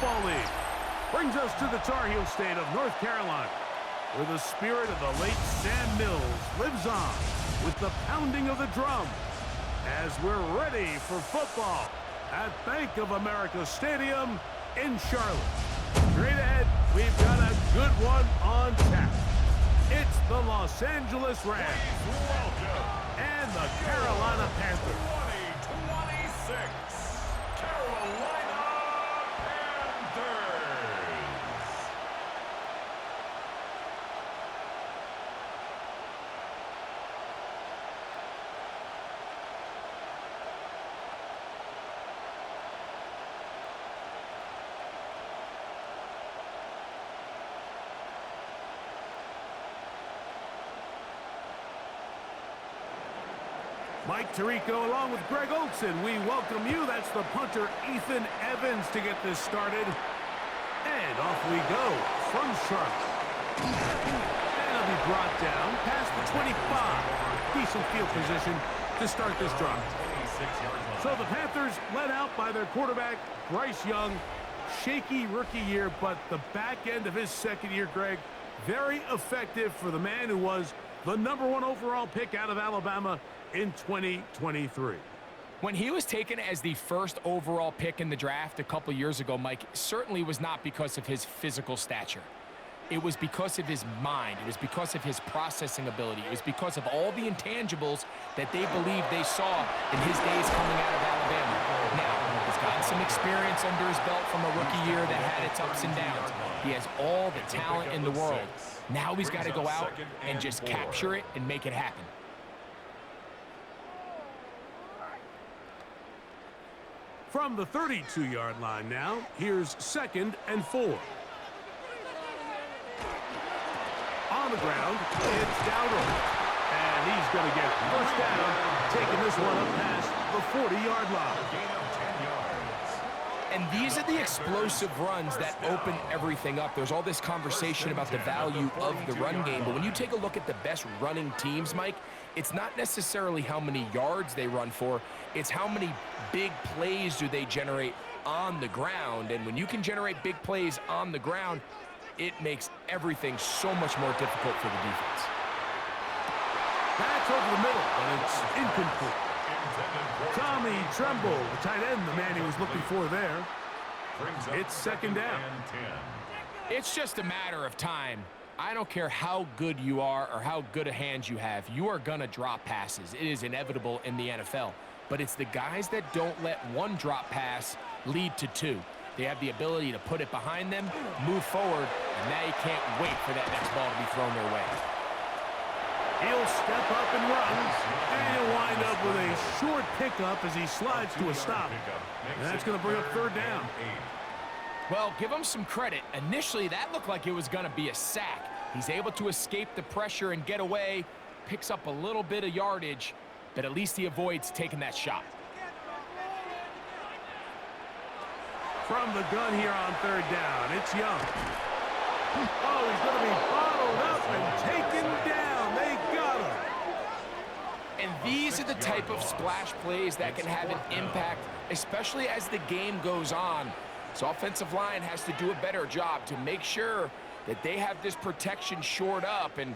Football League. Brings us to the Tar Heel state of North Carolina, where the spirit of the late Sam Mills lives on with the pounding of the drum as we're ready for football at Bank of America Stadium in Charlotte. Straight ahead, we've got a good one on tap. It's the Los Angeles Rams and the Carolina Panthers. 2026 Carolina Panthers. Mike Tirico along with Greg Olson. We welcome you. That's the punter, Ethan Evans, to get this started. And off we go from Charlotte. And it'll be brought down past the 25. Decent field position to start this drive. So the Panthers led out by their quarterback, Bryce Young. Shaky rookie year, but the back end of his second year, Greg, very effective for the man who was the #1 overall pick out of Alabama in 2023. When he was taken as the first overall pick in the draft a couple years ago, Mike, certainly was not because of his physical stature. It was because of his mind. It was because of his processing ability. It was because of all the intangibles that they believed they saw in his days coming out of Alabama. Now, he's gotten some experience under his belt from a rookie year that had its ups and downs. He has all the talent in the world. Now he's got to go out and just capture it and make it happen. From the 32-yard line now, here's 2nd and 4. On the ground, it's Dowdle. And he's going to get first down, taking this one up past the 40-yard line. And these are the explosive runs that open everything up. There's all this conversation about the value of the run game, but when you take a look at the best running teams, Mike, it's not necessarily how many yards they run for, it's how many big plays do they generate on the ground. And when you can generate big plays on the ground, it makes everything so much more difficult for the defense. That's over the middle, but it's incomplete. Tommy Tremble, the tight end, the man he was looking for there. It's 2nd down. It's just a matter of time. I don't care how good you are or how good a hand you have. You are going to drop passes. It is inevitable in the NFL. But it's the guys that don't let one drop pass lead to 2. They have the ability to put it behind them, move forward, and they can't wait for that next ball to be thrown their way. He'll step up and run, and he'll wind up with a short pickup as he slides to a stop. And that's going to bring up 3rd down. Well, give him some credit. Initially, that looked like it was going to be a sack. He's able to escape the pressure and get away, picks up a little bit of yardage, but at least he avoids taking that shot. From the gun here on 3rd down, it's Young. Oh, he's going to be bottled up and taken down. They got him. And these are the type of splash plays that can have an impact, especially as the game goes on. So offensive line has to do a better job to make sure that they have this protection shored up and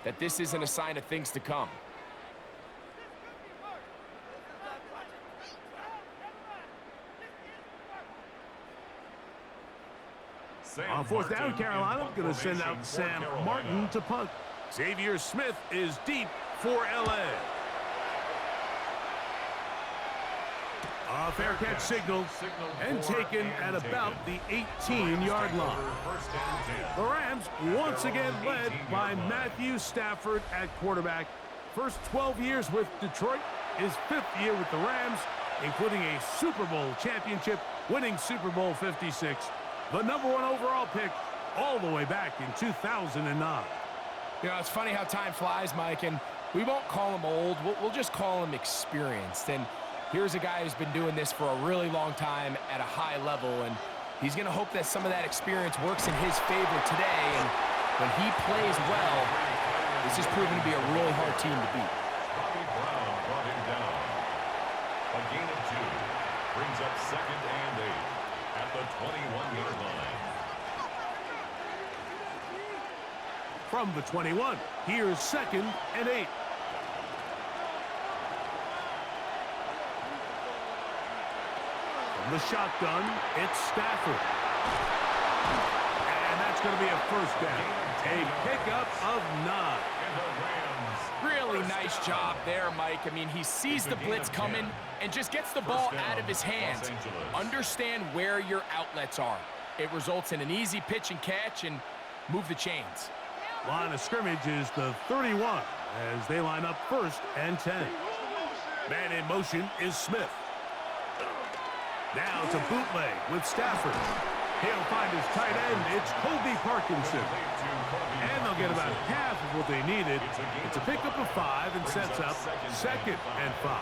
that this isn't a sign of things to come. On 4th down, Carolina going to send out Sam Martin to punt. Xavier Smith is deep for L.A. A fair catch signal and taken at about the 18-yard line. The Rams once again led by Matthew Stafford at quarterback. First 12 years with Detroit, his 5th year with the Rams, including a Super Bowl championship, winning Super Bowl 56. The #1 overall pick all the way back in 2009. You know, it's funny how time flies, Mike, and we won't call him old. We'll just call him experienced. And here's a guy who's been doing this for a really long time at a high level, and he's going to hope that some of that experience works in his favor today. And when he plays well, this is proving to be a really hard team to beat. Bobby Brown brought him down. A gain of 2 brings up 2nd and 8 at the 21-yard from the 21. Here's 2nd and 8. From the shotgun, it's Stafford. And that's going to be a first down. A pickup of 9. Really nice job there, Mike. I mean, he sees the blitz coming and just gets the ball out of his hands. Understand where your outlets are. It results in an easy pitch and catch and move the chains. Line of scrimmage is the 31 as they line up 1st and 10. Man in motion is Smith. Now it's a bootleg with Stafford. He'll find his tight end. It's Colby Parkinson. And they'll get about half of what they needed. It's a pickup of 5 and sets up 2nd and 5.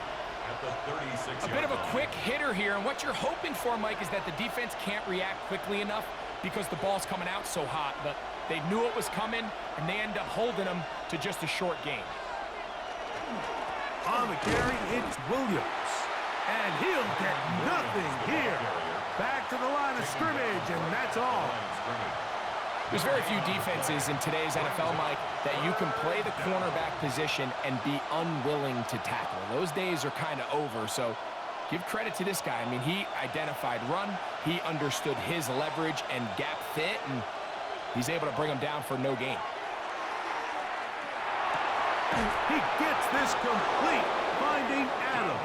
A bit of a quick hitter here, and what you're hoping for, Mike, is that the defense can't react quickly enough because the ball's coming out so hot. But they knew it was coming, and they end up holding them to just a short game. On the carry, it's Williams. And he'll get nothing here. Back to the line of scrimmage, and that's all. There's very few defenses in today's NFL, Mike, that you can play the cornerback position and be unwilling to tackle. Those days are kind of over, so give credit to this guy. I mean, he identified run, he understood his leverage and gap fit, and he's able to bring him down for no gain. He gets this complete, finding Adams.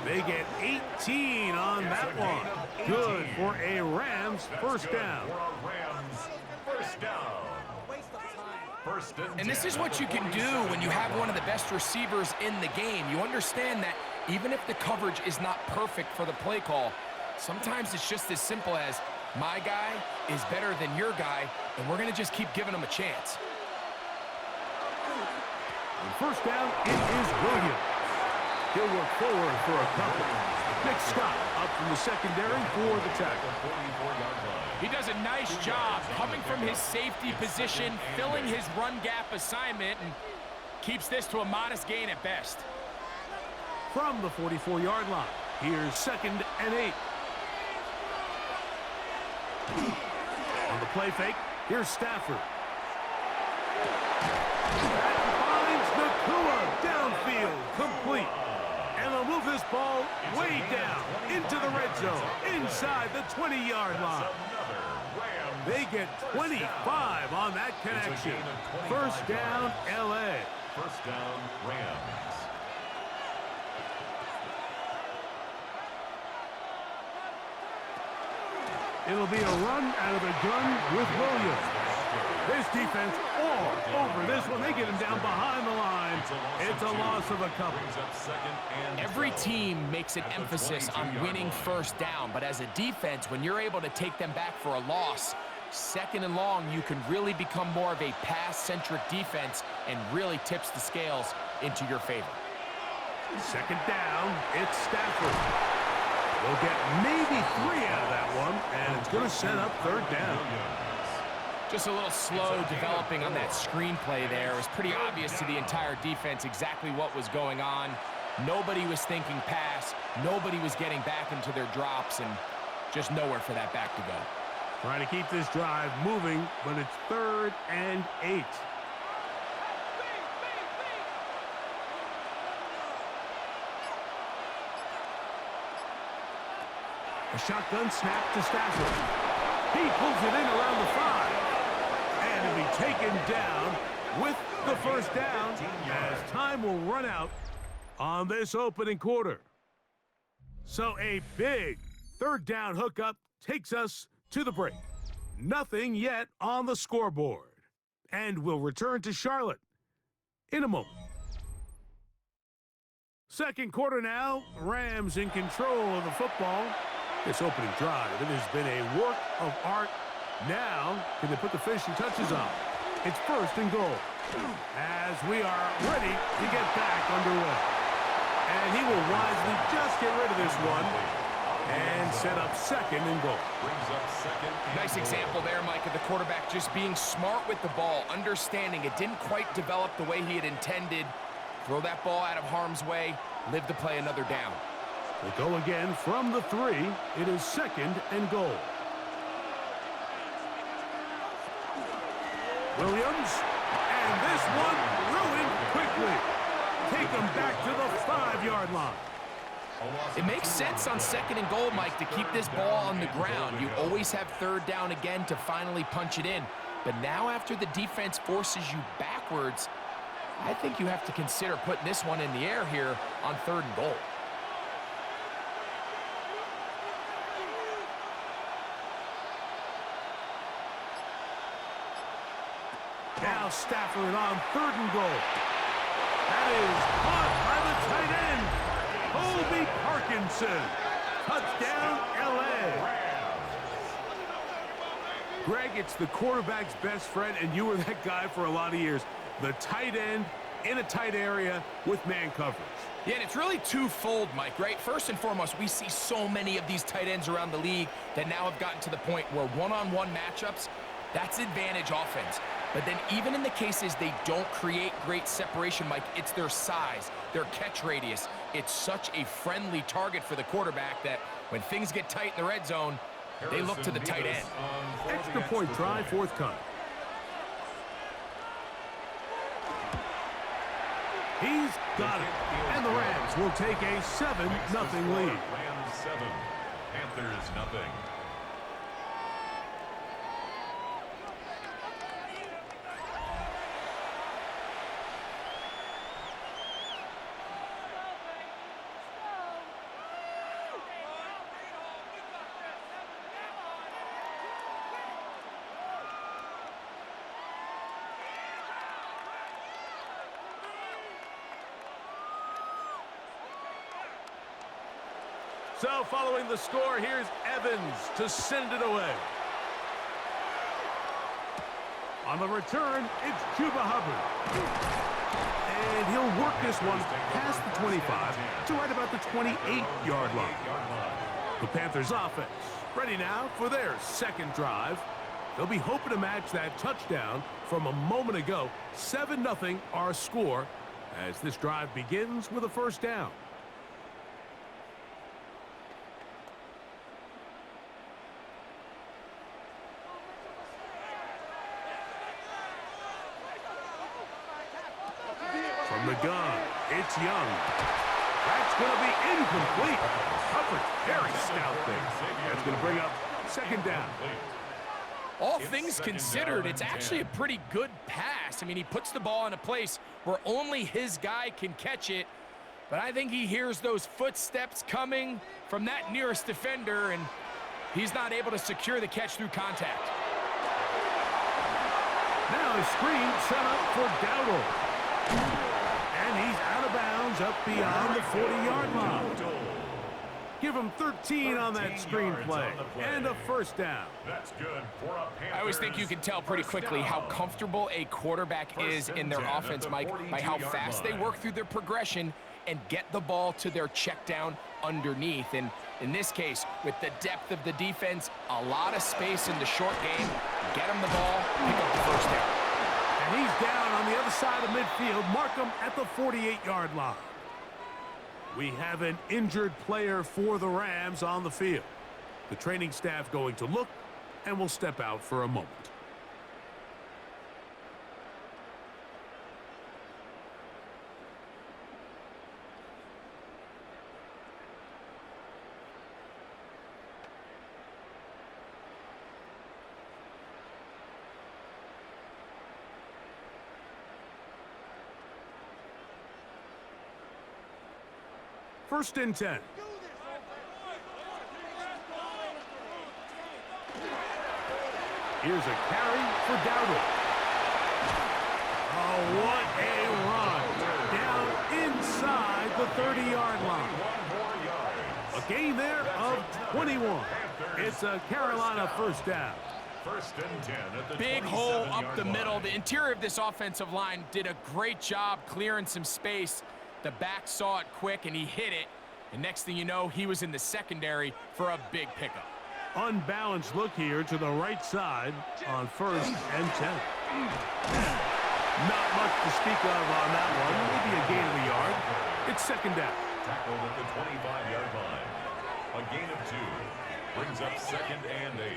They get 18 on that one. Good for a Rams first down. And this is what you can do when you have one of the best receivers in the game. You understand that even if the coverage is not perfect for the play call, sometimes it's just as simple as my guy is better than your guy, and we're going to just keep giving him a chance. And first down, it is Williams. He'll work forward for a couple. Nick Scott up from the secondary for the tackle. He does a nice job coming from his safety position, filling his run gap assignment, and keeps this to a modest gain at best. From the 44-yard line, here's 2nd and 8. On the play fake, here's Stafford. That finds Nacua downfield, complete. And they'll move this ball way down into the red zone, inside the 20-yard line. They get 25 on that connection. First down, L.A. First down, Rams. It'll be a run out of the gun with Williams. This defense all over this one. They get him down behind the line. It's a loss of a couple. Every team makes an emphasis on winning first down, but as a defense, when you're able to take them back for a loss, 2nd and long, you can really become more of a pass-centric defense and really tips the scales into your favor. 2nd down, it's Stafford. They'll get maybe 3 out of that one, and it's going to set up 3rd down. Just a little slow developing on that screenplay there. It was pretty obvious to the entire defense exactly what was going on. Nobody was thinking pass. Nobody was getting back into their drops, and just nowhere for that back to go. Trying to keep this drive moving, but it's 3rd and 8. A shotgun snap to Stafford. He pulls it in around the 5. And he'll be taken down with the first down as time will run out on this opening quarter. So a big 3rd down hookup takes us to the break. Nothing yet on the scoreboard. And we'll return to Charlotte in a moment. 2nd quarter now. Rams in control of the football. This opening drive, it has been a work of art. Now, can they put the finishing touches on? It's 1st and goal. As we are ready to get back underway. And he will wisely just get rid of this one and set up 2nd and goal. Nice example there, Mike, of the quarterback just being smart with the ball, understanding it didn't quite develop the way he had intended. Throw that ball out of harm's way, live to play another down. They go again from the 3. It is 2nd and goal. Williams. And this one ruined quickly. Take them back to the 5-yard line. It makes sense on 2nd and goal, Mike, to keep this ball on the ground. You always have 3rd down again to finally punch it in. But now after the defense forces you backwards, I think you have to consider putting this one in the air here on 3rd and goal. Now Stafford on 3rd and goal. That is caught by the tight end, Colby Parkinson. Touchdown, L.A. Greg, it's the quarterback's best friend, and you were that guy for a lot of years. The tight end in a tight area with man coverage. Yeah, and it's really twofold, Mike, right? First and foremost, we see so many of these tight ends around the league that now have gotten to the point where one-on-one matchups, that's advantage offense. But then even in the cases they don't create great separation, Mike, it's their size, their catch radius. It's such a friendly target for the quarterback that when things get tight in the red zone, they look to the tight end. Extra point try forthcoming. He's got it. And the Rams will take a 7-0 lead. Rams 7, Panthers nothing. So following the score, here's Evans to send it away. On the return, it's Chuba Hubbard. And he'll work this one past the 25 to right about the 28-yard line. The Panthers offense ready now for their 2nd drive. They'll be hoping to match that touchdown from a moment ago. 7-0 our score as this drive begins with a 1st down. From the gun, it's Young. That's going to be incomplete. Coverage, very stout thing. That's going to bring up 2nd down. All things considered, it's actually a pretty good pass. I mean, he puts the ball in a place where only his guy can catch it. But I think he hears those footsteps coming from that nearest defender, and he's not able to secure the catch through contact. Now a screen set up for Dowdle. And he's out of bounds up beyond the 40-yard line. Give him 13 on that screen play. And a 1st down. That's good for a Panthers. I always think you can tell pretty quickly how comfortable a quarterback is in their offense, Mike, by how fast they work through their progression and get the ball to their check down underneath. And in this case, with the depth of the defense, a lot of space in the short game, get him the ball, pick up the 1st down. And he's down on the other side of midfield. Mark him at the 48-yard line. We have an injured player for the Rams on the field. The training staff going to look and will step out for a moment. First and 10. Here's a carry for Dowdle. Oh, what a run. Down inside the 30-yard line. A gain there of 21. It's a Carolina 1st down. 1st and 10 at the Big hole up the middle. The interior of this offensive line did a great job clearing some space. The back saw it quick, and he hit it. And next thing you know, he was in the secondary for a big pickup. Unbalanced look here to the right side on 1st and 10. Not much to speak of on that one. Maybe a gain of a yard. It's 2nd down. Tackled at the 25-yard line. A gain of 2 brings up 2nd and 8.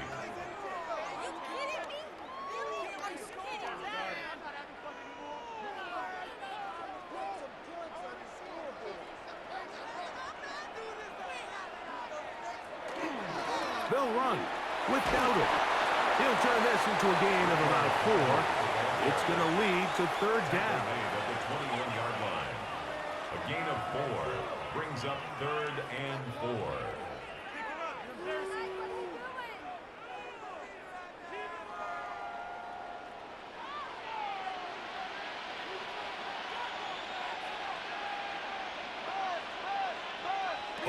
They'll run without it. He'll turn this into a gain of about 4. It's going to lead to third down. At the 21-yard line. A gain of 4 brings up third and 4.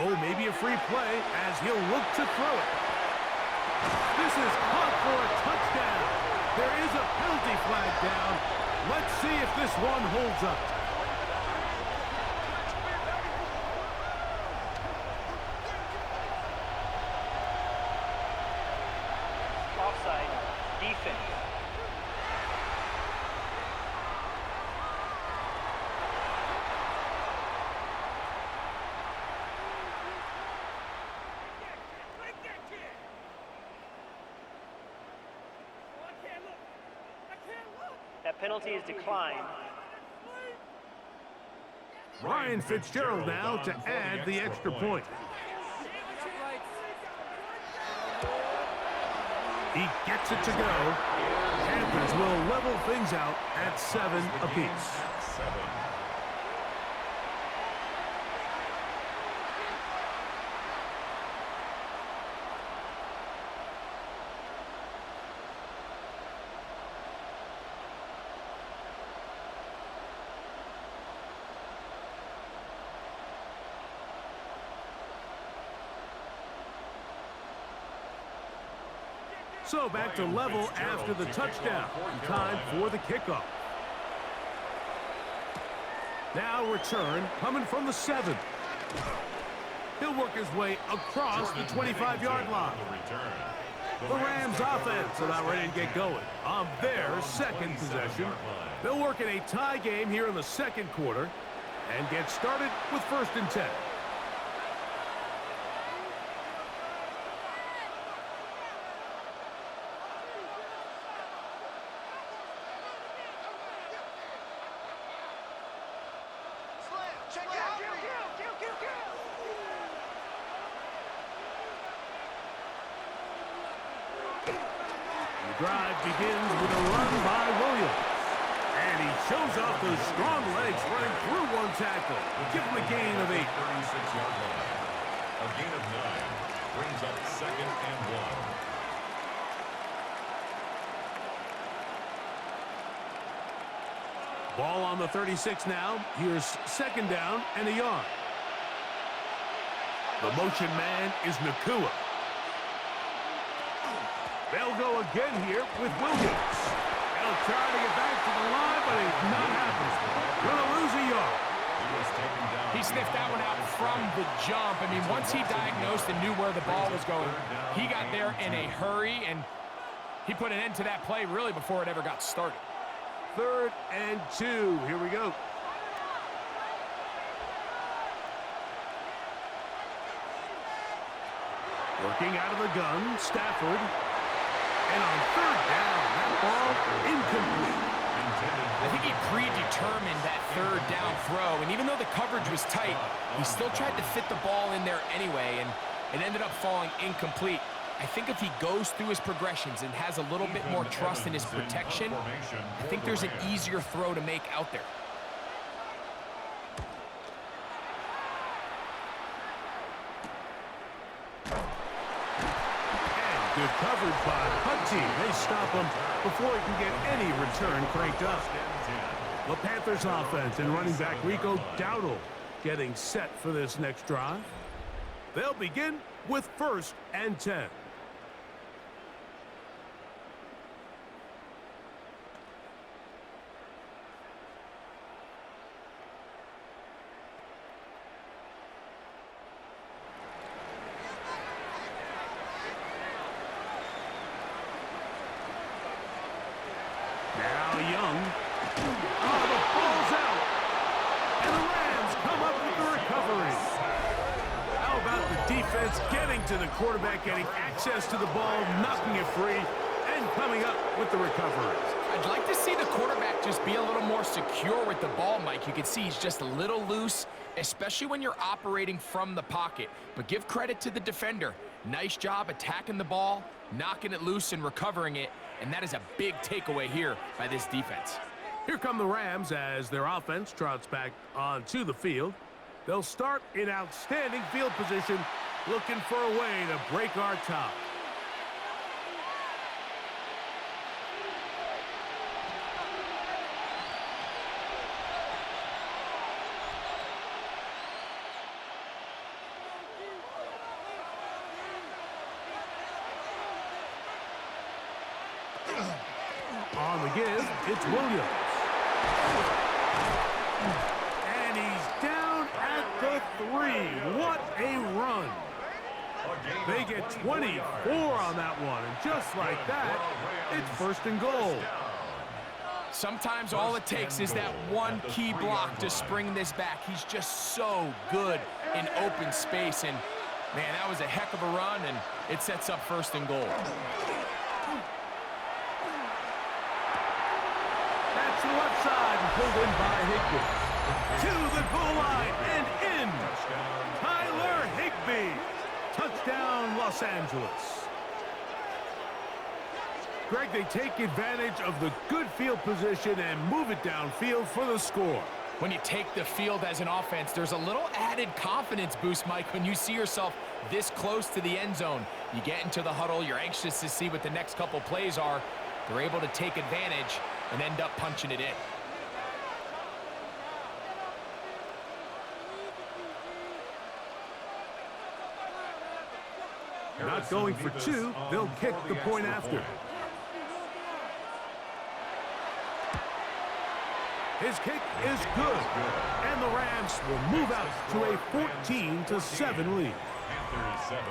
Oh, maybe a free play as he'll look to throw it. This is caught for a touchdown. There is a penalty flag down. Let's see if this one holds up. Offside. Defense. That penalty is declined. Ryan Fitzgerald now to add the extra point. He gets it to go. Panthers will level things out at 7 apiece. 7. So back to level after the touchdown. Time for the kickoff. Now return coming from the 7. He'll work his way across the 25-yard line. The Rams offense about ready to get going on their second possession. They'll work in a tie game here in the second quarter and get started with 1st and 10. Drive begins with a run by Williams. And he shows off those strong legs running through one tackle. Give him a gain of 8. 36-yard line. A gain of 9 brings up 2nd and 1. Ball on the 36 now. Here's 2nd down and a yard. The motion man is Nacua. They'll go again here with Williams. They'll try to get back to the line, but it's not happening. Gonna lose a yard. He sniffed that one out from the jump. I mean, once he diagnosed and knew where the ball was going, he got there in a hurry, and he put an end to that play really before it ever got started. 3rd and 2. Here we go. Working out of the gun, Stafford. And on 3rd down, that ball incomplete. I think he predetermined that 3rd down throw, and even though the coverage was tight, he still tried to fit the ball in there anyway, and it ended up falling incomplete. I think if he goes through his progressions and has a little bit more trust in his protection, I think there's an easier throw to make out there. Good coverage by the punt team. They stop him before he can get any return cranked up. The Panthers offense and running back Rico Dowdle getting set for this next drive. They'll begin with 1st and 10. Young. Oh, the ball's out. And the Rams come up with the recovery. How about the defense getting to the quarterback, getting access to the ball, knocking it free, and coming up with the recovery. I'd like to see the quarterback just be a little more secure with the ball, Mike. You can see he's just a little loose, especially when you're operating from the pocket. But give credit to the defender. Nice job attacking the ball, knocking it loose and recovering it, and that is a big takeaway here by this defense. Here come the Rams as their offense trots back onto the field. They'll start in outstanding field position, looking for a way to break our tie. On the give, it's Williams. And he's down at the 3. What a run. They get 24 on that one, and just like that, it's 1st and goal. Sometimes all it takes is that one key block to spring this back. He's just so good in open space, and man, that was a heck of a run, and it sets up 1st and goal. To the left side and pulled in by Higbee. To the goal line and in. Tyler Higbee. Touchdown, Los Angeles. Greg, they take advantage of the good field position and move it downfield for the score. When you take the field as an offense, there's a little added confidence boost, Mike, when you see yourself this close to the end zone. You get into the huddle, you're anxious to see what the next couple plays are. They're able to take advantage and end up punching it in. Not going for 2, they'll kick the point after. His kick is good, and the Rams will move out to a 14-7 lead. Panthers 7.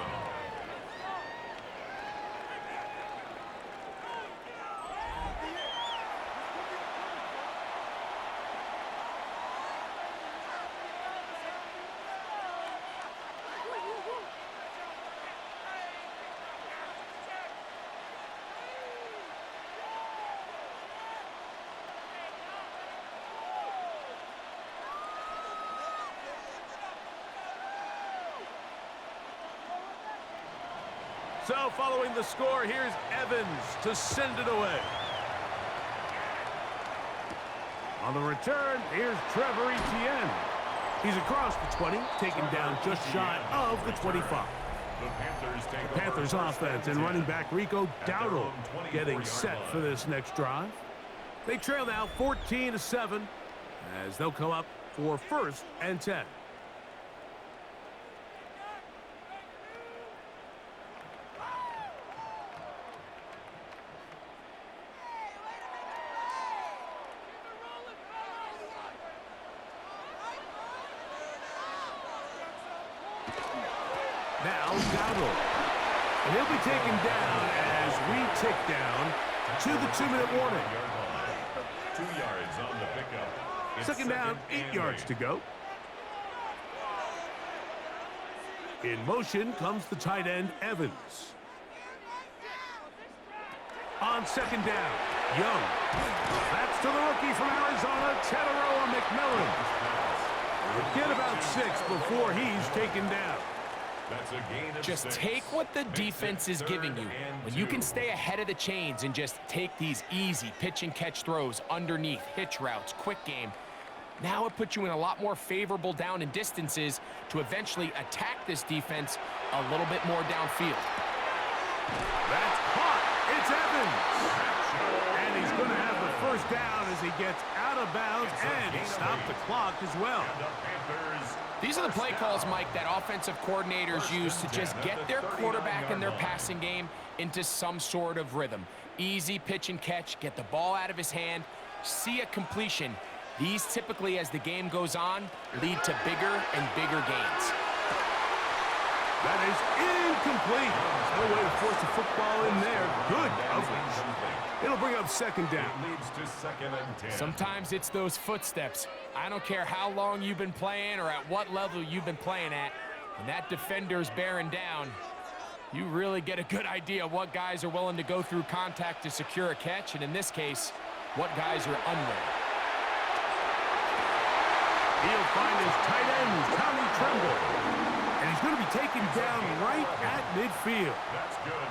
So following the score, here's Evans to send it away. On the return, here's Trevor Etienne. He's across the 20, taken down just shy of the 25. The Panthers offense and running back Rico Dowdle getting set for this next drive. They trail now 14-7 as they'll come up for 1st and 10. Now Dowdle. And he'll be taken down as we tick down to the 2-minute warning. 2 yards on the pickup. It's 2nd down, 8 yards to go. In motion comes the tight end, Evans. On 2nd down, Young. That's to the rookie from Arizona, Teteroa McMillan. He'll get about 6 before he's taken down. That's a gain of Just 6. take what the defense is giving you. When you can stay ahead of the chains and just take these easy pitch and catch throws underneath, hitch routes, quick game, now it puts you in a lot more favorable down and distances to eventually attack this defense a little bit more downfield. That's caught. It's Evans. And he's going to have the 1st down as he gets out of bounds and stop the clock as well. These are the play calls, Mike, that offensive coordinators use to just get their quarterback and their passing game into some sort of rhythm. Easy pitch and catch, get the ball out of his hand, see a completion. These typically, as the game goes on, lead to bigger and bigger gains. That is incomplete. No way to force a football in there. Good coverage. It'll bring up 2nd down. It leads to 2nd and 10. Sometimes it's those footsteps. I don't care how long you've been playing or at what level you've been playing at. When that defender's bearing down, you really get a good idea of what guys are willing to go through contact to secure a catch, and in this case, what guys are unwilling. He'll find his tight end, Tommy Tremble. And he's going to be taken down right at midfield. That's good.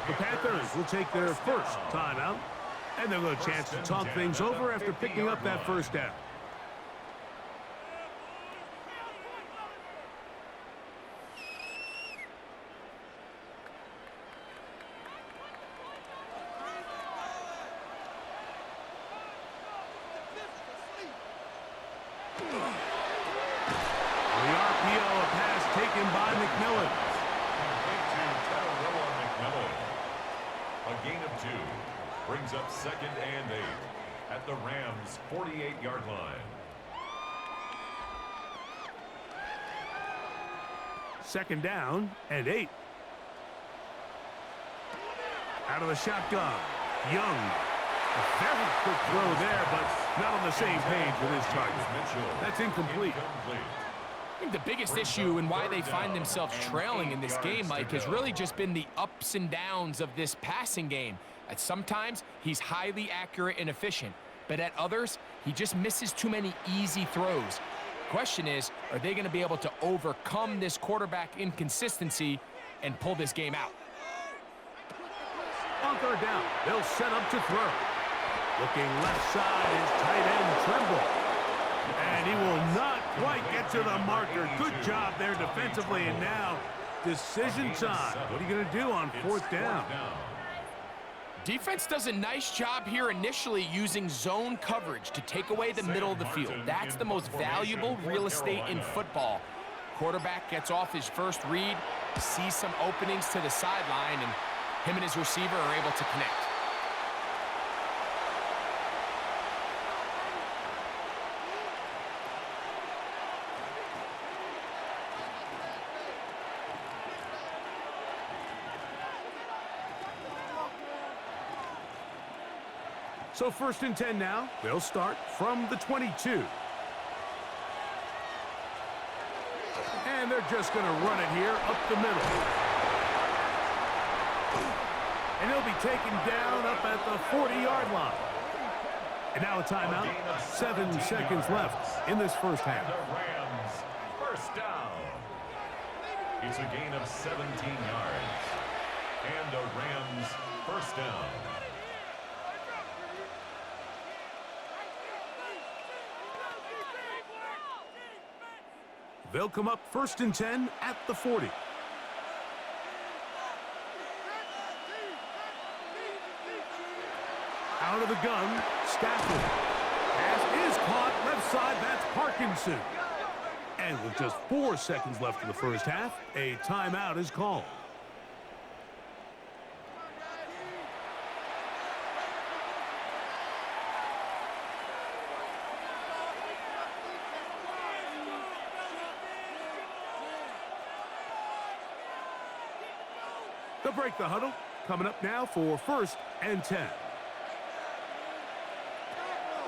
The Panthers will take their first timeout, and they'll get a chance to talk things over after picking up that first down. Brings up 2nd and 8 at the Rams' 48-yard line. 2nd down and 8. Out of the shotgun. Young. A very quick throw there, but not on the same page with his target. That's incomplete. I think the biggest issue and why they find themselves trailing in this game, Mike, has really just been the ups and downs of this passing game. At sometimes, he's highly accurate and efficient, but at others, he just misses too many easy throws. Question is, are they going to be able to overcome this quarterback inconsistency and pull this game out? On 3rd down, they'll set up to throw. Looking left side is tight end Tremble. And he will not quite get to the marker. Good job there defensively, and now decision time. What are you going to do on 4th down? Defense does a nice job here initially using zone coverage to take away the middle of the field. That's the most valuable real estate in football. Quarterback gets off his first read, sees some openings to the sideline, and him and his receiver are able to connect. So 1st and 10 now. They'll start from the 22. And they're just going to run it here up the middle. And he'll be taken down up at the 40-yard line. And now a timeout. 7 seconds left in this first half. The Rams, first down. It's a gain of 17 yards. And the Rams, first down. They'll come up 1st and 10 at the 40. Out of the gun, Stafford. Pass is caught left side. That's Parkinson. And with just 4 seconds left in the first half, a timeout is called. They'll break the huddle. Coming up now for 1st and 10.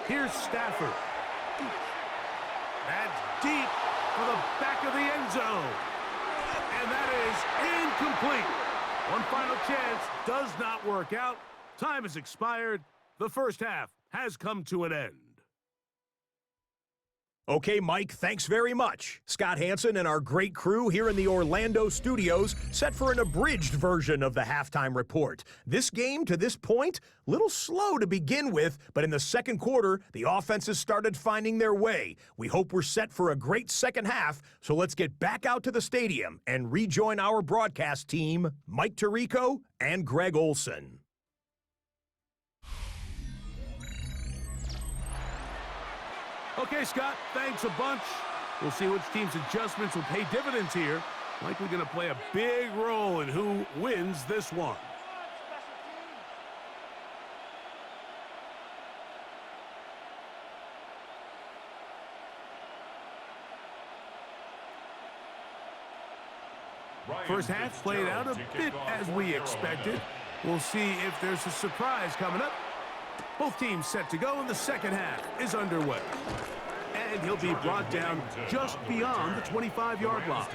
Here's Stafford. That's deep for the back of the end zone. And that is incomplete. One final chance does not work out. Time has expired. The first half has come to an end. Okay, Mike, thanks very much. Scott Hansen and our great crew here in the Orlando studios set for an abridged version of the halftime report. This game, to this point, a little slow to begin with, but in the second quarter, the offenses started finding their way. We hope we're set for a great second half, so let's get back out to the stadium and rejoin our broadcast team, Mike Tirico and Greg Olson. Okay, Scott, thanks a bunch. We'll see which team's adjustments will pay dividends here. Likely going to play a big role in who wins this one. First half played out a bit as we expected. We'll see if there's a surprise coming up. Both teams set to go, and the second half is underway. And he'll be brought down just beyond the 25-yard line.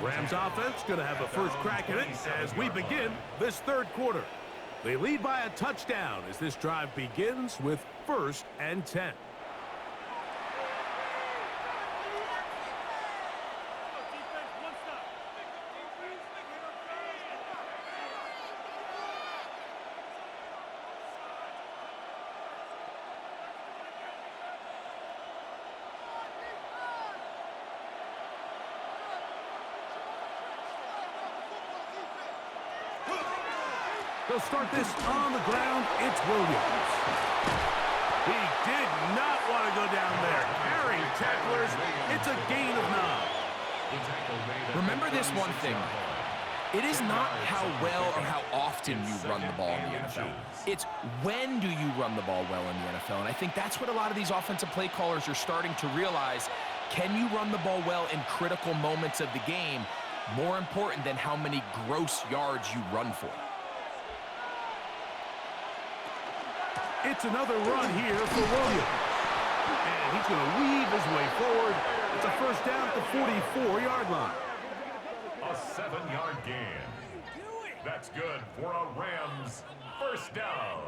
Rams offense going to have a first crack at it as we begin this third quarter. They lead by a touchdown as this drive begins with 1st and 10. They'll start this on the ground. It's Williams. He did not want to go down there. Carrying tacklers. It's a gain of 9. Remember this one thing. It is not how well or how often you run the ball in the NFL. It's when do you run the ball well in the NFL. And I think that's what a lot of these offensive play callers are starting to realize. Can you run the ball well in critical moments of the game? More important than how many gross yards you run for. It's another run here for Williams. And he's going to weave his way forward. It's a first down at the 44-yard line. A 7-yard gain. That's good for a Rams first down.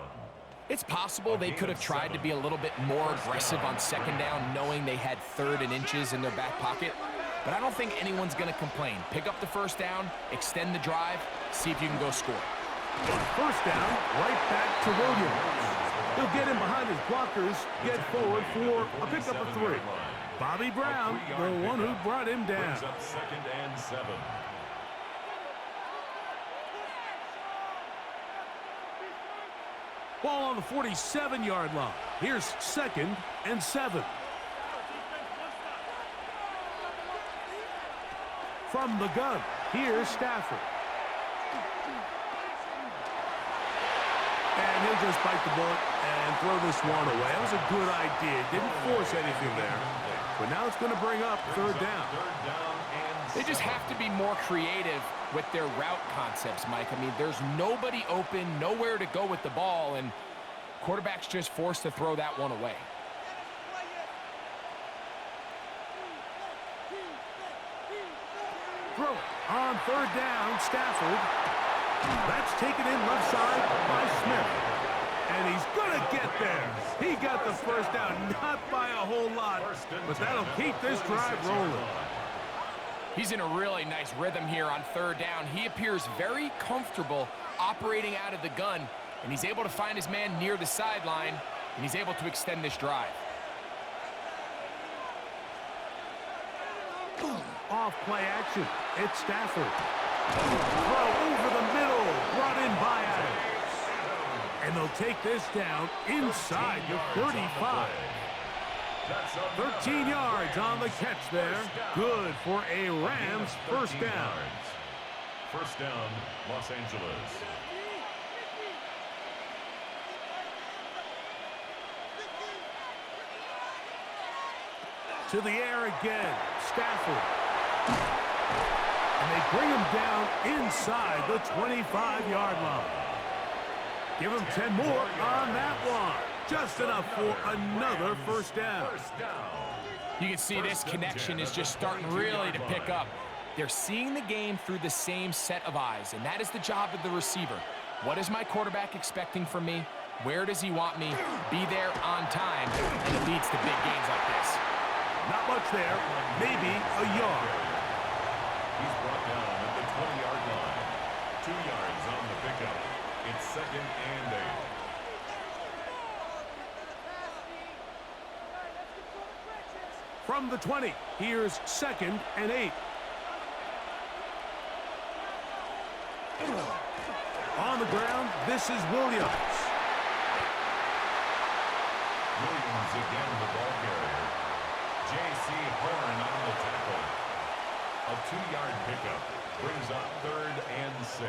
It's possible they could have tried to be a little bit more aggressive on second down, knowing they had 3rd and inches in their back pocket. But I don't think anyone's going to complain. Pick up the first down, extend the drive, see if you can go score. First down, right back to Williams. He'll get him behind his blockers, get forward for a pickup of 3. Bobby Brown, the one who brought him down. Brings up 2nd and 7. Ball on the 47-yard line. Here's 2nd and 7. From the gun, here's Stafford. And he'll just bite the bullet and throw this one away. That was a good idea. Didn't force anything there. But now it's going to bring up 3rd down. They just have to be more creative with their route concepts, Mike. I mean, there's nobody open, nowhere to go with the ball, and quarterback's just forced to throw that one away. Throw it on 3rd down, Stafford. That's taken in left side by Smith. And he's going to get there. He got the first down, not by a whole lot, but that'll keep this drive rolling. He's in a really nice rhythm here on 3rd down. He appears very comfortable operating out of the gun, and he's able to find his man near the sideline, and he's able to extend this drive. Off play action. It's Stafford. Throw over the middle. Brought in by Adams. And they'll take this down inside the 35. 13 yards on the catch there. Good for a Rams first down. First down, Los Angeles. To the air again. Stafford. And they bring him down inside the 25-yard line. Give him 10 more on that one. Just enough for another first down. You can see this connection is just starting really to pick up. They're seeing the game through the same set of eyes, and that is the job of the receiver. What is my quarterback expecting from me? Where does he want me? Be there on time, and it leads to big gains like this. Not much there, maybe a yard. He's brought down at the 20-yard line. 2 yards on the pickup. It's 2nd and 8. From the 20, here's 2nd and 8. On the ground, this is Williams. Williams again the ball carrier. J.C. Horn on the tackle. A 2-yard pickup brings up 3rd and 6.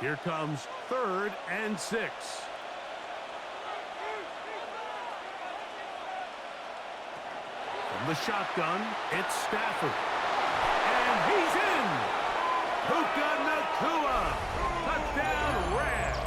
Here comes 3rd and 6. From the shotgun, it's Stafford. And he's in! Puka Nacua! Touchdown, Rams!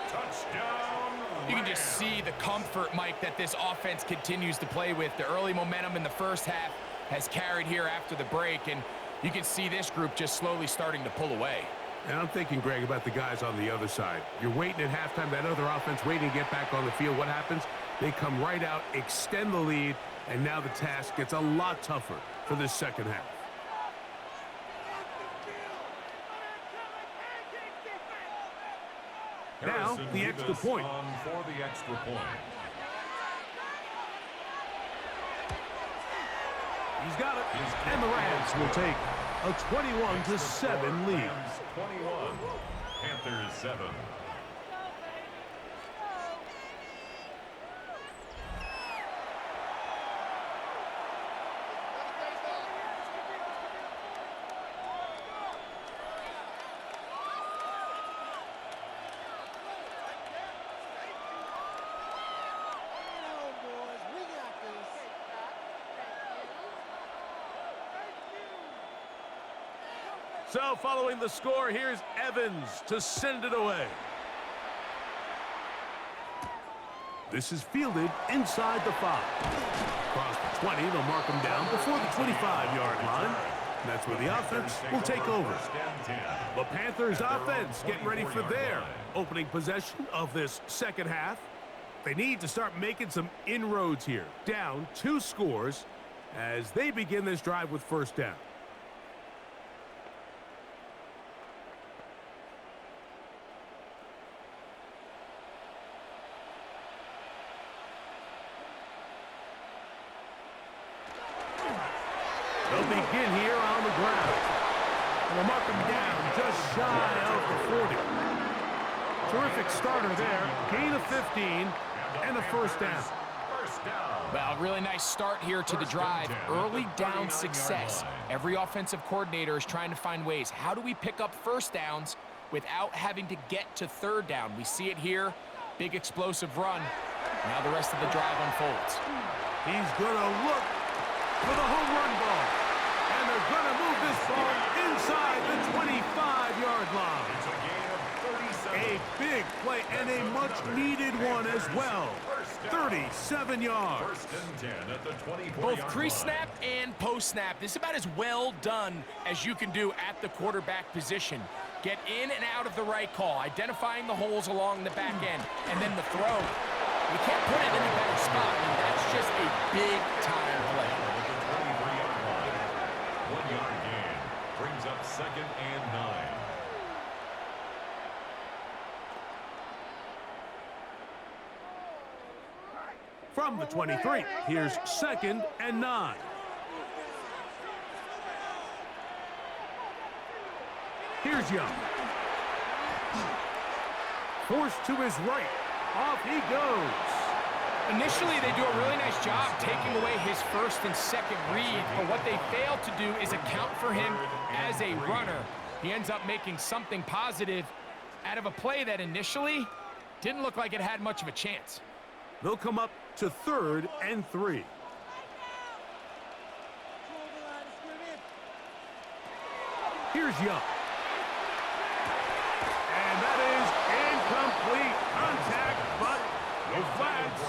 Touchdown! You can just see the comfort, Mike, that this offense continues to play with. The early momentum in the first half has carried here after the break, and you can see this group just slowly starting to pull away. And I'm thinking, Greg, about the guys on the other side. You're waiting at halftime, that other offense waiting to get back on the field. What happens? They come right out, extend the lead, and now the task gets a lot tougher for this second half. Now, the extra point. On for the extra point. He's got it. And the Rams will take a 21-7 lead. Rams 21, Panthers 7. So following the score, here's Evans to send it away. This is fielded inside the 5. Across the 20, they'll mark him down before the 25-yard line. And that's where the offense will take over. The Panthers offense getting ready for their opening possession of this second half. They need to start making some inroads here. Down 2 scores as they begin this drive with first down. They'll begin here on the ground. And they'll mark him down just shy of the 40. Terrific starter there. Gain of 15 and a first down. Well, really nice start here to the drive. Early down success. Every offensive coordinator is trying to find ways. How do we pick up first downs without having to get to third down? We see it here. Big explosive run. Now the rest of the drive unfolds. He's going to look for the home run ball. And they're going to move this ball inside the 25-yard line. It's a gain of 37. A big play and a much-needed one as well. 37 yards. First and 10 at the 24-yard Both line. pre-snap and post-snap. This is about as well done as you can do at the quarterback position. Get in and out of the right call, identifying the holes along the back end, and then the throw. You can't put it in a better spot. I mean, that's just a big-time play. At the 23-yard line. 1-yard gain brings up second and 9. From the 23, here's second and 9. Here's Young. Forced to his right. Off he goes. Initially, they do a really nice job taking away his first and second read, but what they fail to do is account for him as a runner. He ends up making something positive out of a play that initially didn't look like it had much of a chance. They'll come up to third and 3. Here's Young. And that is incomplete contact, but no flags.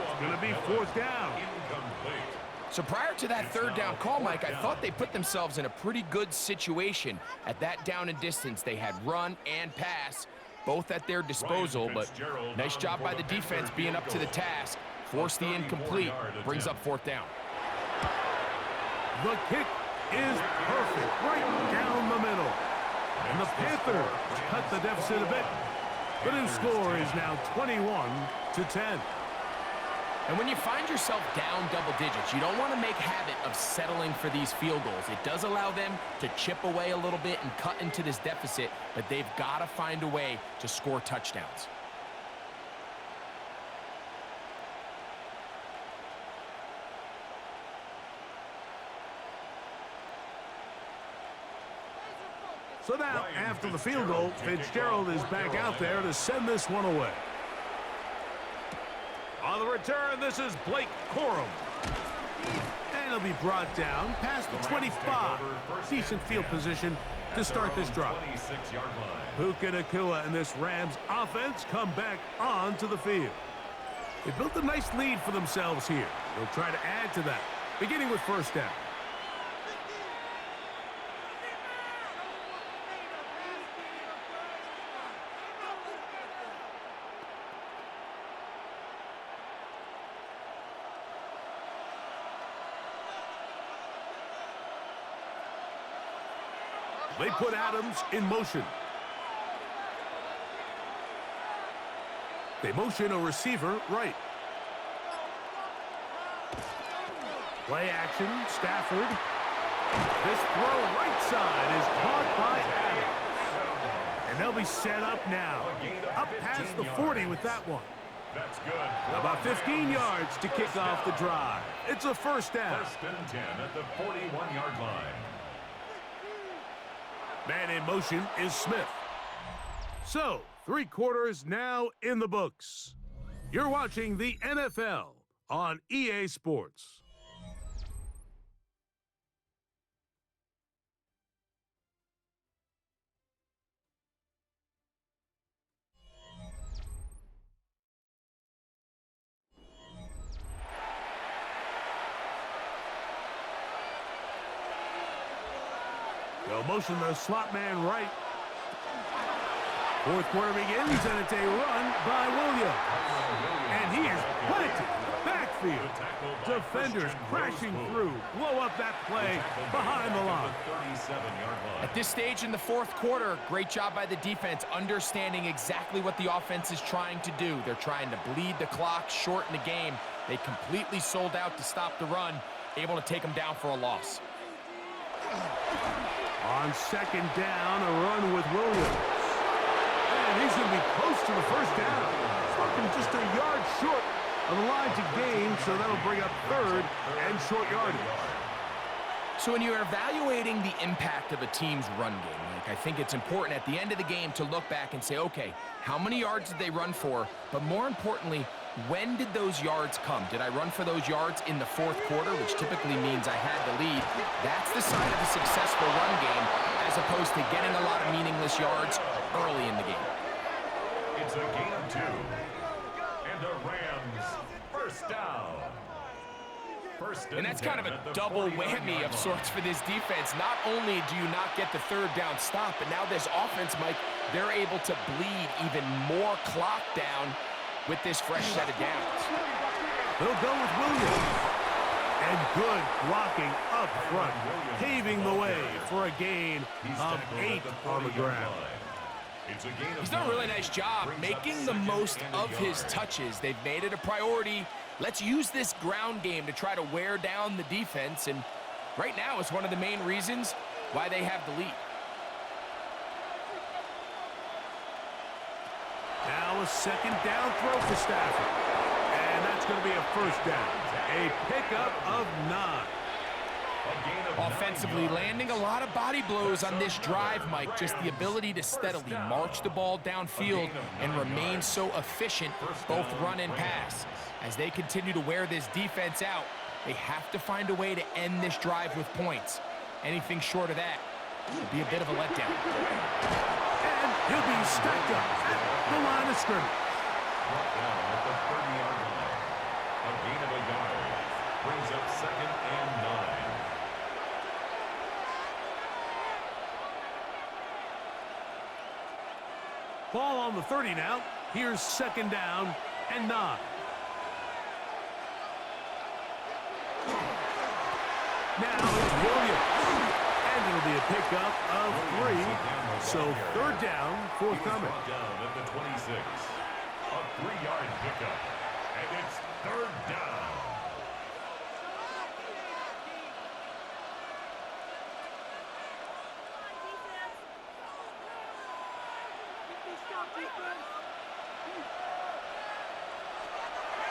It's going to be fourth down. Incomplete. So prior to that third down call, Mike, I thought they put themselves in a pretty good situation. At that down and distance, they had run and pass, both at their disposal, but nice job by the defense being up to the task. Force the incomplete, brings up fourth down. The kick is perfect, right down the middle. And the Panthers cut the deficit a bit. The new score is now 21-10. And when you find yourself down double digits, you don't want to make habit of settling for these field goals. It does allow them to chip away a little bit and cut into this deficit, but they've got to find a way to score touchdowns. So now, after the field goal, Fitzgerald is back out there to send this one away. On the return, this is Blake Corum. And he'll be brought down past the 25. Decent field position to start this drive. Puka Nacua and this Rams offense come back onto the field. They built a nice lead for themselves here. They'll try to add to that, beginning with first down. They put Adams in motion. They motion a receiver right. Play action, Stafford. This throw right side is caught by Adams. And they'll be set up now. Up past the 40 with that one. That's good. About 15 yards to kick off the drive. It's a first down. First and 10 at the 41-yard line. Man in motion is Smith. So, 3 quarters now in the books. You're watching the NFL on EA Sports. They'll motion the slot man right. 4th quarter begins, and it's a run by Williams. And he is planted in the backfield. Defenders crashing through. Blow up that play behind the line. At this stage in the 4th quarter, great job by the defense, understanding exactly what the offense is trying to do. They're trying to bleed the clock, shorten the game. They completely sold out to stop the run, able to take them down for a loss. On 2nd down, a run with Williams. And he's going to be close to the first down. Fucking just a yard short of the line to gain, so that'll bring up 3rd and short yardage. So when you're evaluating the impact of a team's run game, I think it's important at the end of the game to look back and say, okay, how many yards did they run for? But more importantly, when did those yards come? Did I run for those yards in the 4th quarter, which typically means I had the lead? That's the sign of a successful run game, as opposed to getting a lot of meaningless yards early in the game. It's a gain of 2. And the Rams, first down. And that's kind of a double whammy of sorts for this defense. Not only do you not get the 3rd down stop, but now this offense, Mike, they're able to bleed even more clock down with this fresh set of downs. They'll go with Williams. And good blocking up front, paving the way for a gain of 8 on the ground. He's done a really nice job making the most of his touches. They've made it a priority. Let's use this ground game to try to wear down the defense, and right now it's one of the main reasons why they have the lead. Now a 2nd down throw for Stafford. And that's going to be a first down. A pickup of 9. Offensively, landing a lot of body blows on this drive, Mike. Just the ability to steadily march the ball downfield and remain so efficient, both run and pass. As they continue to wear this defense out, they have to find a way to end this drive with points. Anything short of that would be a bit of a letdown. And he'll be stacked up at the line of scrimmage. Down at the 30-yard line. A gain of a yard. Brings up 2nd and 9. Ball on the 30 now. Here's 2nd down and 9. Now it's Williams. And it'll be a pickup of 3. So 3rd down, forthcoming. Down at the 26. A 3-yard pickup. And it's 3rd down.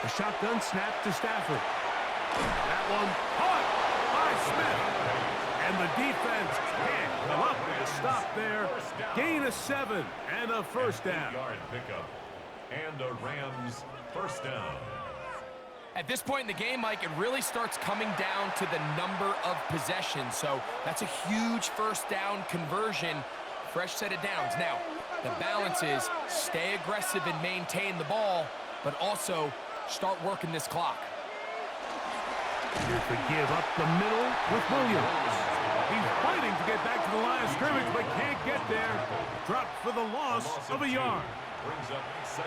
A shotgun snap to Stafford. That one caught by Smith. And the defense can't come up with a stop there. Gain of 7 and a first down. 3-yard pickup. And the Rams first down. At this point in the game, Mike, it really starts coming down to the number of possessions. So that's a huge first down conversion. Fresh set of downs. Now, the balance is stay aggressive and maintain the ball, but also start working this clock. Here's the give up the middle with Williams. He's fighting to get back to the line of scrimmage, but can't get there. Dropped for the loss of a yard.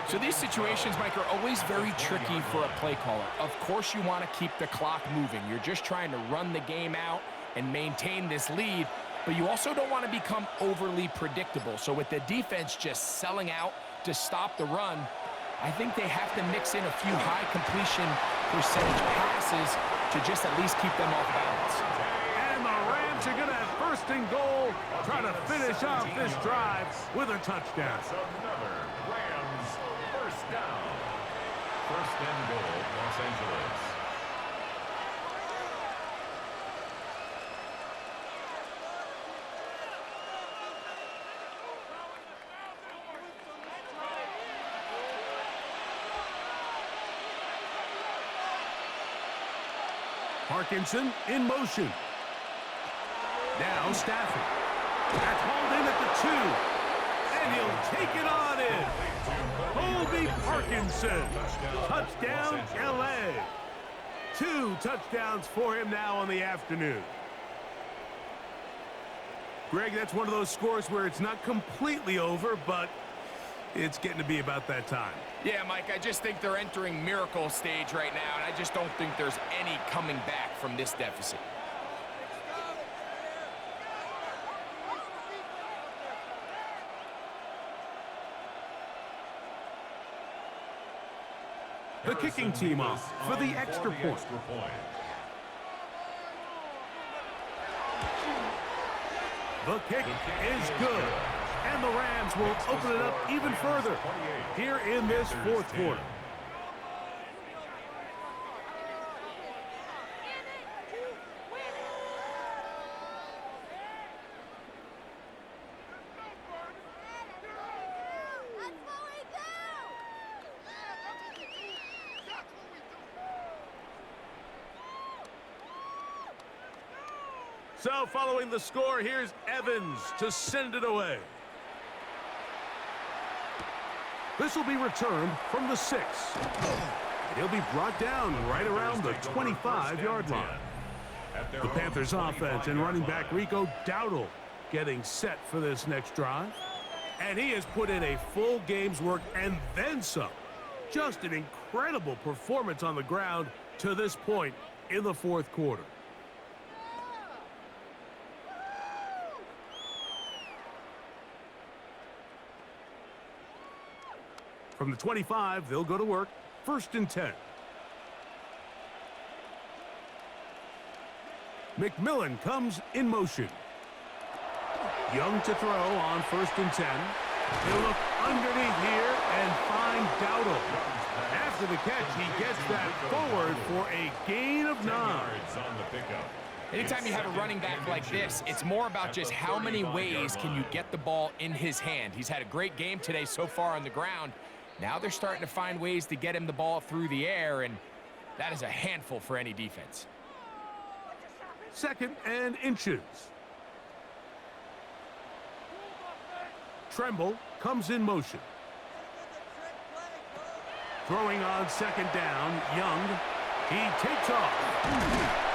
So these situations, Mike, are always very tricky for a play caller. Of course you want to keep the clock moving. You're just trying to run the game out and maintain this lead, but you also don't want to become overly predictable. So with the defense just selling out to stop the run, I think they have to mix in a few high completion percentage passes to to just at least keep them off balance. And the Rams are going to have first and goal, trying to finish off this drive with a touchdown. That's another Rams first down. First and goal, Los Angeles. Parkinson in motion. Now Stafford. That's hauled in at the 2. And he'll take it on in. Colby Parkinson. Touchdown, LA. 2 touchdowns for him now on the afternoon. Greg, that's one of those scores where it's not completely over, but it's getting to be about that time. Yeah, Mike, I just think they're entering miracle stage right now, and I just don't think there's any coming back from this deficit. The kicking team off for the extra point. The kick is good. And the Rams will open it up even further here in this fourth quarter. So following the score, here's Evans to send it away. This will be returned from the 6. He'll be brought down right around the 25-yard line. The Panthers offense and running back Rico Dowdle getting set for this next drive. And he has put in a full game's work and then some. Just an incredible performance on the ground to this point in the fourth quarter. From the 25, they'll go to work. First and 10. McMillan comes in motion. Young to throw on first and 10. He'll look underneath here and find Dowdle. After the catch, he gets that forward for a gain of 9. Anytime you have a running back like this, it's more about just how many ways can you get the ball in his hand. He's had a great game today so far on the ground. Now they're starting to find ways to get him the ball through the air, and that is a handful for any defense. Second and inches. Tremble comes in motion. Throwing on second down, Young. He takes off.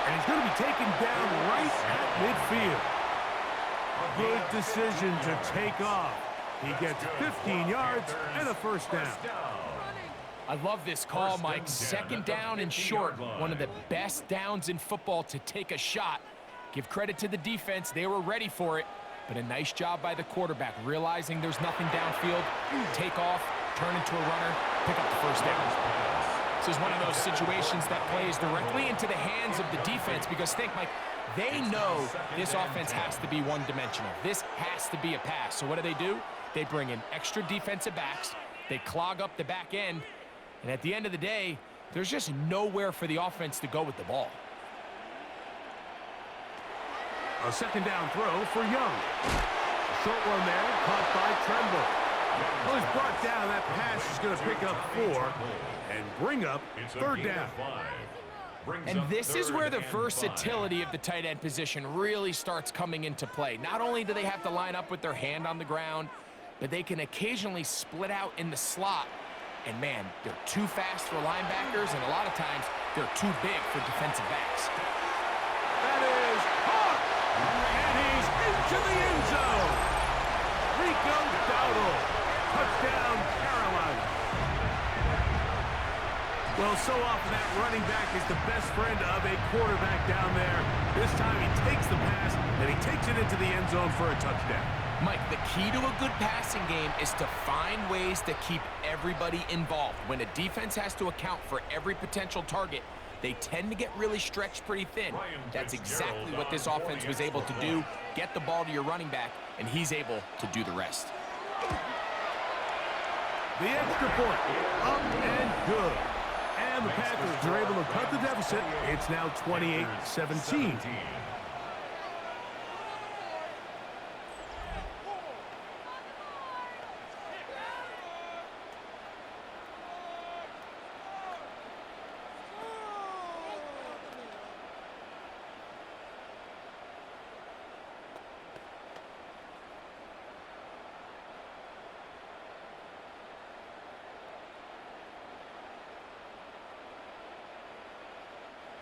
And he's going to be taken down right at midfield. Good decision to take off. He gets 15 yards and a first down. I love this call, Mike. Second down and short. One of the best downs in football to take a shot. Give credit to the defense. They were ready for it. But a nice job by the quarterback, realizing there's nothing downfield. Take off, turn into a runner, pick up the first down. This is one of those situations that plays directly into the hands of the defense because think, Mike, they know this offense has to be one-dimensional. This has to be a pass. So what do? They bring in extra defensive backs. They clog up the back end. And at the end of the day, there's just nowhere for the offense to go with the ball. A second down throw for Young. A short one there, caught by Tremble. Well, he's brought down. That pass is going to pick up 4 and bring up third down. And this is where the versatility of the tight end position really starts coming into play. Not only do they have to line up with their hand on the ground, but they can occasionally split out in the slot. And, man, they're too fast for linebackers, and a lot of times they're too big for defensive backs. That is caught! And he's into the end zone. Rico Dowdle. Touchdown, Carolina. Well, so often that running back is the best friend of a quarterback down there. This time he takes the pass, and he takes it into the end zone for a touchdown. Mike, the key to a good passing game is to find ways to keep everybody involved. When a defense has to account for every potential target, They tend to get really stretched pretty thin. That's exactly what this offense was able to do. Get the ball to your running back, and he's able to do the rest. The extra point, up and good. And the Panthers are able to cut the deficit. It's now 28-17.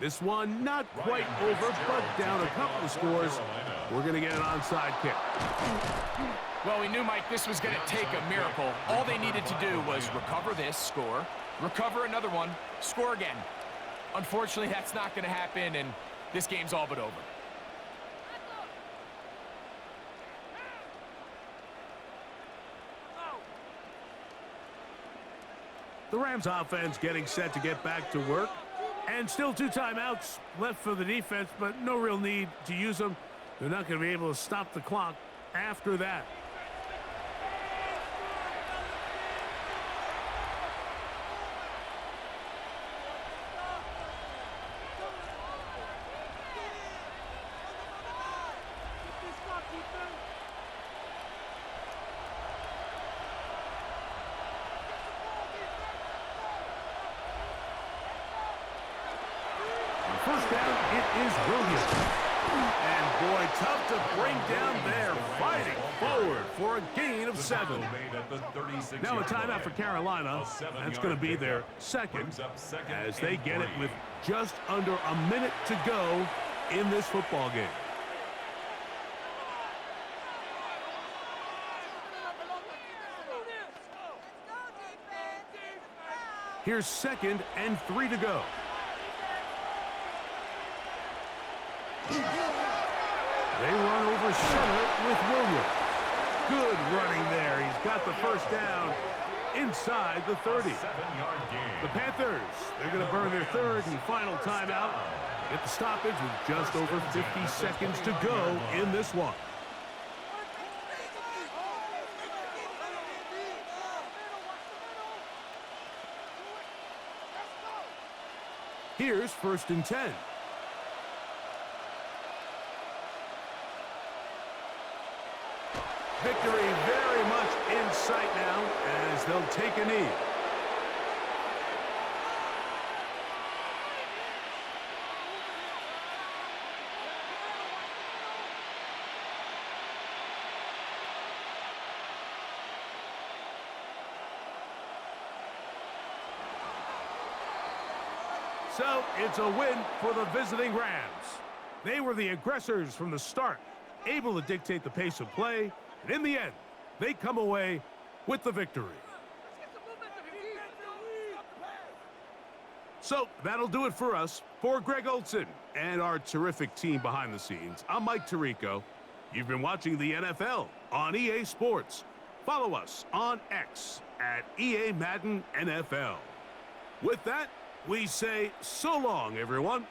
This one not quite over, but down a couple of scores. We're going to get an onside kick. Well, we knew, Mike, this was going to take a miracle. All they needed to do was recover this, score, recover another one, score again. Unfortunately, that's not going to happen, and this game's all but over. The Rams offense getting set to get back to work. And still 2 timeouts left for the defense, but no real need to use them. They're not going to be able to stop the clock after that. First down, it is Williams. And boy, tough to bring down there, fighting forward for a gain of 7. Now a timeout for Carolina. That's going to be their second as they get it with just under a minute to go in this football game. Here's 2nd and 3 to go. They run over center with Williams. Good running there. He's got the first down inside the 30. The Panthers, they're going to burn their 3rd and final timeout. Get the stoppage with just over 50 seconds to go in this one. Here's 1st and 10. Victory very much in sight now as they'll take a knee. So it's a win for the visiting Rams. They were the aggressors from the start, able to dictate the pace of play. And in the end, they come away with the victory. So that'll do it for us. For Greg Olson and our terrific team behind the scenes, I'm Mike Tirico. You've been watching the NFL on EA Sports. Follow us on X at EA Madden NFL. With that, we say so long, everyone.